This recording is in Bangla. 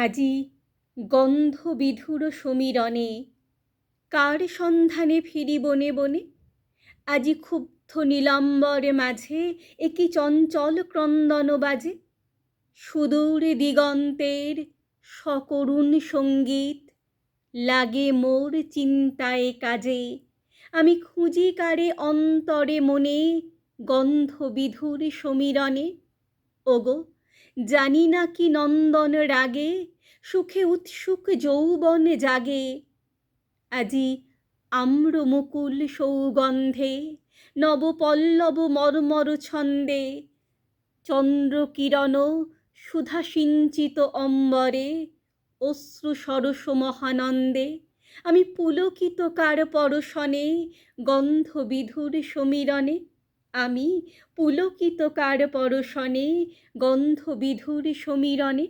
আজি গন্ধবিধুর সমীরণে কার সন্ধানে ফিরি বনে বনে। আজি ক্ষুব্ধ নীলাম্বরে মাঝে একি চঞ্চল ক্রন্দন বাজে। সুদূর দিগন্তের সকরুণ সঙ্গীত লাগে মোর চিন্তায় কাজে। আমি খুঁজি কারে অন্তরে মনে গন্ধবিধুর সমীরণে। ওগো, জানি না কি নন্দন রাগে সুখে উৎসুক যৌবন জাগে। আজি আম্রমুকুল সৌগন্ধে নবপল্লব মর্মর ছন্দে চন্দ্রকিরণ সুধা সিঞ্চিত অম্বরে অশ্রু সরস মহানন্দে। আমি পুলকিত কার পরশনে গন্ধবিধুর সমীরণে। আমি পুলকিত কার পরশনে গন্ধবিধুর সমীরণে।